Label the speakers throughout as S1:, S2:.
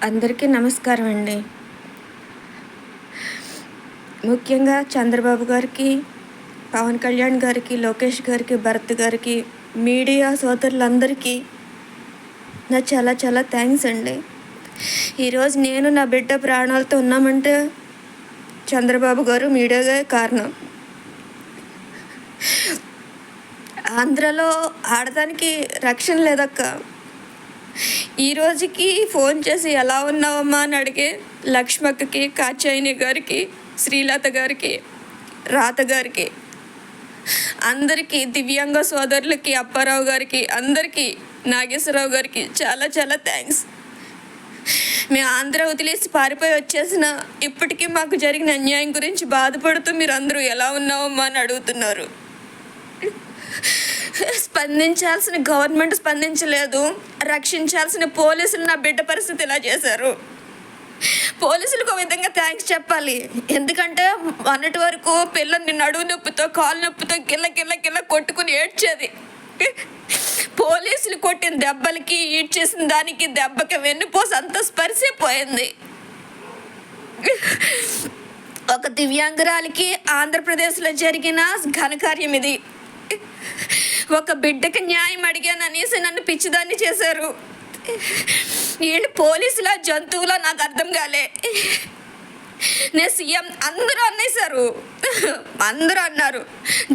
S1: అందరికీ నమస్కారం అండి. ముఖ్యంగా చంద్రబాబు గారికి, పవన్ కళ్యాణ్ గారికి, లోకేష్ గారికి, భరత్ గారికి, మీడియా సోదరులందరికీ నా చాలా చాలా థ్యాంక్స్ అండి. ఈరోజు నేను నా బిడ్డ ప్రాణాలతో ఉన్నామంటే చంద్రబాబు గారు, మీడియాగా కారణం. ఆంధ్రలో ఆడదానికి రక్షణ లేదక్క. ఈ రోజుకి ఫోన్ చేసి ఎలా ఉన్నావమ్మా అని అడిగే లక్ష్మక్కకి, కాచాయిని గారికి, శ్రీలత గారికి, రాత గారికి, అందరికీ, దివ్యాంగ సోదరులకి, అప్పారావు గారికి, అందరికీ, నాగేశ్వరరావు గారికి చాలా చాలా థ్యాంక్స్. మేము ఆంధ్ర వదిలేసి పారిపోయి వచ్చేసిన ఇప్పటికీ మాకు జరిగిన అన్యాయం గురించి బాధపడుతూ మీరు అందరూ ఎలా ఉన్నావమ్మా అని అడుగుతున్నారు. స్పందించాల్సిన గవర్నమెంట్ స్పందించలేదు. రక్షించాల్సిన పోలీసులు నా బిడ్డ పరిస్థితి ఇలా చేశారు. పోలీసులకు ఒక విధంగా థ్యాంక్స్ చెప్పాలి. ఎందుకంటే మొన్నటి వరకు పిల్లల్ని నడువు నొప్పితో, కాలు నొప్పితో గిల్ల గిల్ల గిల్ల కొట్టుకుని ఏడ్చేది. పోలీసులు కొట్టిన దెబ్బలకి, ఈడ్చేసిన దానికి, దెబ్బకి వెన్నుపోసి అంత స్పర్శపోయింది. ఒక దివ్యాంగురాలికి ఆంధ్రప్రదేశ్లో జరిగిన ఘనకార్యం ఇది. ఒక బిడ్డకి న్యాయం అడిగాననేసి నన్ను పిచ్చిదాన్ని చేశారు. వీళ్ళు పోలీసుల, జంతువుల నాకు అర్థం కాలే. నేను సీఎం అందరూ అన్నేశారు. అందరూ అన్నారు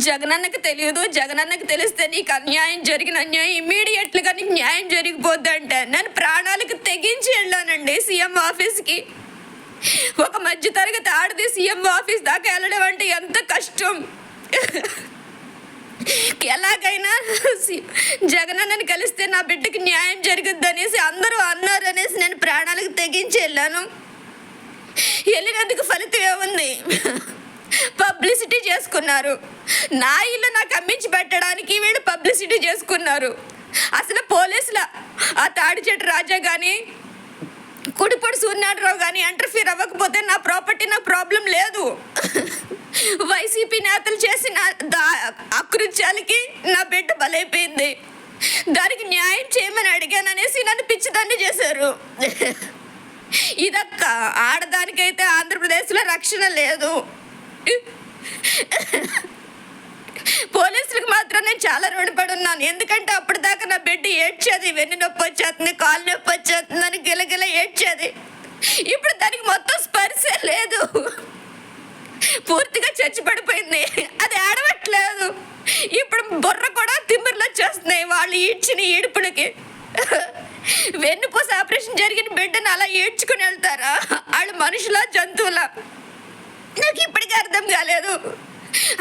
S1: జగనన్నకి తెలియదు, జగనన్నకి తెలిస్తే నీకు అన్యాయం, జరిగిన అన్యాయం ఇమీడియట్లుగా నీకు న్యాయం జరిగిపోద్ది అంటే నేను ప్రాణాలకు తెగించి వెళ్ళానండి సీఎం ఆఫీస్కి. ఒక మధ్యతరగతి ఆడది సీఎం ఆఫీస్ దాకా వెళ్ళడం అంటే ఎంత కష్టం. ఎలాగైనా జగనన్నని కలిస్తే నా బిడ్డకి న్యాయం జరుగుద్ది అనేసి అందరూ అన్నారు అనేసి నేను ప్రాణాలకు తెగించి వెళ్ళాను. వెళ్ళినందుకు ఫలితం ఏముంది? పబ్లిసిటీ చేసుకున్నారు. నా ఇల్లు నాకు అమ్మించి పెట్టడానికి వీళ్ళు పబ్లిసిటీ చేసుకున్నారు. అసలు పోలీసుల ఆ తాడిచెట్టు రాజా కానీ, కుడిపొడి సూర్యనారాయణరావు కానీ ఇంటర్ఫీర్ అవ్వకపోతే నా ప్రాపర్టీ, నా ప్రాబ్లం లేదు. వైసీపీ నేతలు చేసిన అకృత్యాలకి నా బిడ్డ బలైపోయింది. దానికి న్యాయం చేయమని అడిగాననేసి నన్ను పిచ్చిదాన్ని చేశారు. ఇదక్క ఆడదానికైతే ఆంధ్రప్రదేశ్లో రక్షణ లేదు. పోలీసులకు మాత్రం నేను చాలా రుణపడి ఉన్నాను. ఎందుకంటే అప్పటిదాకా నా బిడ్డ ఏడ్చేది, వెన్ను నొప్పి వచ్చేస్తుంది, కాలు నొప్పి వచ్చేస్తుంది అని గిలగిల ఏడ్చేది. ఇప్పుడు దానికి మొత్తం స్పర్శ లేదు, పూర్తిగా చచ్చిపడిపోయింది. అది ఆడవట్లేదు. ఇప్పుడు బుర్ర కూడా తిమ్మిర్లు వచ్చేస్తున్నాయి వాళ్ళు ఈడ్చిన ఈడుపులకి. వెన్నుపూస ఆపరేషన్ జరిగిన బిడ్డను అలా ఏడ్చుకుని వెళ్తారా? వాళ్ళు మనుషుల, జంతువుల? నాకు ఇప్పటికీ అర్థం కాలేదు.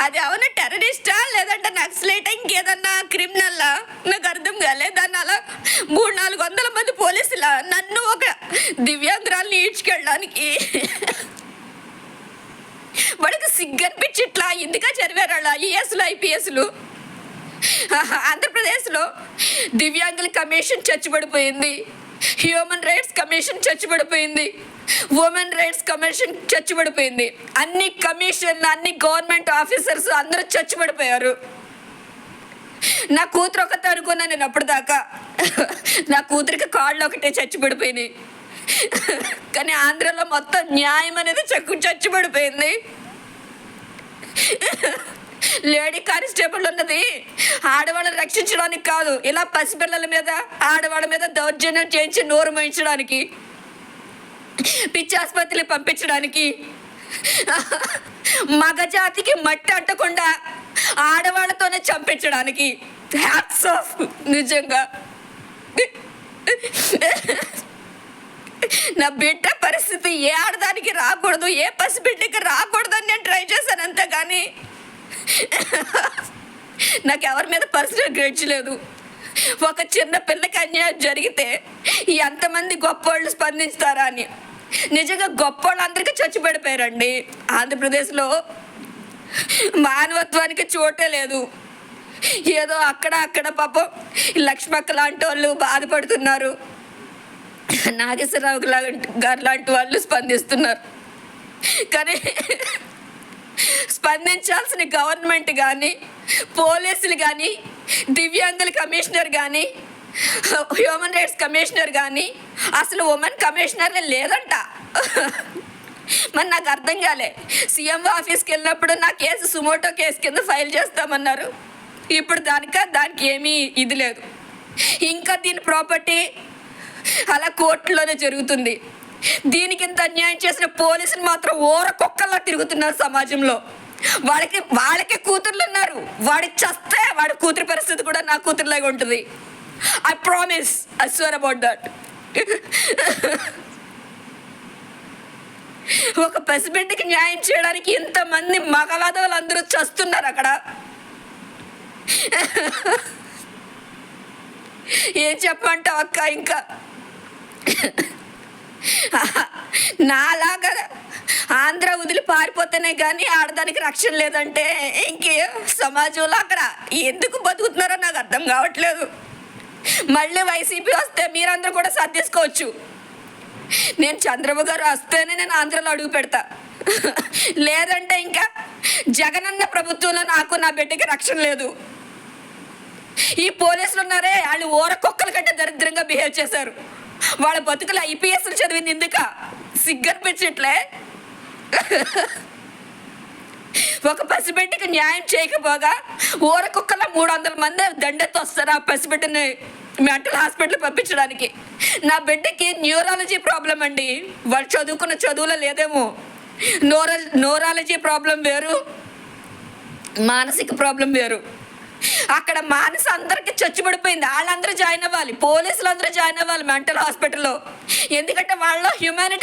S1: అది అవునా టెర్రరిస్టా లేదంటే నక్సలైటా ఇంకేదన్నా క్రిమినల్లా నాకు అర్థం కాలేదు. దాన్ని అలా 300-400 మంది పోలీసుల నన్ను ఒక దివ్యాంగురాల్ని ఈడ్చుకెళ్ళడానికి వాడికి సిగ్గనిపించి ఇట్లా ఎందుకా చదివారు వాళ్ళ ఐఏఎస్లు, ఐపీఎస్లు. ఆంధ్రప్రదేశ్లో దివ్యాంగుల కమిషన్ చచ్చిపడిపోయింది, హ్యూమన్ రైట్స్ కమిషన్ చచ్చిపడిపోయింది, ఉమెన్ రైట్స్ కమిషన్ చచ్చిపడిపోయింది. అన్ని కమిషన్, అన్ని గవర్నమెంట్ ఆఫీసర్స్ అందరూ చచ్చిపడిపోయారు. నా కూతురు ఒకటే అనుకున్నా నేను అప్పటిదాకా. నా కూతురికి కాళ్ళు ఒకటే చచ్చిపడిపోయినాయి. కానీ ఆంధ్రలో మొత్తం న్యాయం అనేది చచ్చిపడిపోయింది. లేడీ కానిస్టేబుల్ ఉన్నది ఆడవాళ్ళని రక్షించడానికి కాదు, ఇలా పసిపిల్లల మీద, ఆడవాళ్ళ మీద దౌర్జన్యం చేయించి నోరు మోయించడానికి, పిచ్చి ఆసుపత్రికి పంపించడానికి, మగజాతికి మట్టి అంటకుండా ఆడవాళ్ళతోనే చంపించడానికి. హ్యాట్స్ ఆఫ్ నిజంగా. నా బిడ్డ పరిస్థితి ఏ ఆడదానికి రాకూడదు, ఏ పసిబిడ్డకి రాకూడదు అని నేను ట్రై చేశాను అంతే. కానీ నాకు ఎవరి మీద పర్సనల్ గ్రేడ్స్ లేదు. ఒక చిన్న పిల్లకి అన్యాయం జరిగితే ఎంతమంది గొప్పవాళ్ళు స్పందిస్తారా అని. నిజంగా గొప్పవాళ్ళు అందరికీ చచ్చిపడిపోయారండి. ఆంధ్రప్రదేశ్లో మానవత్వానికి చోటే లేదు. ఏదో అక్కడ పాపం లక్ష్మక్క లాంటి వాళ్ళు బాధపడుతున్నారు, నాగేశ్వరరావు గారు లాంటి వాళ్ళు స్పందిస్తున్నారు. కానీ స్పందించాల్సిన గవర్నమెంట్ కానీ, పోలీసులు కానీ, దివ్యాంగుల కమిషనర్ కానీ, హ్యూమన్ రైట్స్ కమిషనర్ కానీ, అసలు ఉమెన్ కమిషనర్ లేదంట. మరి నాకు అర్థం కాలే. సీఎం ఆఫీస్కి వెళ్ళినప్పుడు నా కేసు సుమోటో కేసు కింద ఫైల్ చేస్తామన్నారు. ఇప్పుడు దానికి ఏమీ ఇది లేదు. ఇంకా దీని ప్రాపర్టీ అలా కోర్టులోనే జరుగుతుంది. దీనికి ఇంత అన్యాయం చేసిన పోలీసులు మాత్రం ఓర కుక్కల్లా తిరుగుతున్నారు సమాజంలో. వాళ్ళకి కూతుర్లు ఉన్నారు. వాడికి చస్తే వాడి కూతురు పరిస్థితి కూడా నా కూతురులాగా ఉంటుంది. I promise, I swear about that. ఒక పసిబిడ్డకి న్యాయం చేయడానికి ఇంతమంది మగవాదవులు అందరూ చస్తున్నారు అక్కడ. ఏం చెప్పంటావు అక్క? ఇంకా నాలాగా ఆంధ్ర వదిలి పారిపోతేనే కానీ ఆడదానికి రక్షణ లేదంటే ఇంకే సమాజంలో అక్కడ ఎందుకు బతుకుతున్నారో నాకు అర్థం కావట్లేదు. మళ్ళీ వైసీపీ వస్తే మీరందరూ కూడా సర్దేసుకోవచ్చు. నేను చంద్రబాబు గారు వస్తేనే నేను ఆంధ్రలో అడుగు పెడతా. లేదంటే ఇంకా జగనన్న ప్రభుత్వంలో నాకు నా బిడ్డకి రక్షణ లేదు. ఈ పోలీసులు ఉన్నారే, వాళ్ళు ఓర కుక్కల కంటే దరిద్రంగా బిహేవ్ చేశారు. వాళ్ళ బతుకులు ఐపీఎస్లు చదివింది ఎందుక? సిగ్గనిపించట్లే. ఒక పసిబిడ్డకి న్యాయం చేయకపోగా ఓర కుక్కల 300 మంది దండెత్తి వస్తారు ఆ పసిబిడ్డని మెంటల్ హాస్పిటల్ పంపించడానికి. నా బిడ్డకి న్యూరాలజీ ప్రాబ్లం అండి. వాళ్ళు చదువుకున్న చదువులో లేదేమో. న్యూరాలజీ ప్రాబ్లం వేరు, మానసిక ప్రాబ్లం వేరు. అక్కడ మానస అందరికీ చచ్చిపడిపోయింది. వాళ్ళందరూ జాయిన్ అవ్వాలి, పోలీసులు అందరూ జాయిన్ అవ్వాలి మెంటల్ హాస్పిటల్లో. ఎందుకంటే వాళ్ళలో హ్యూమానిటీ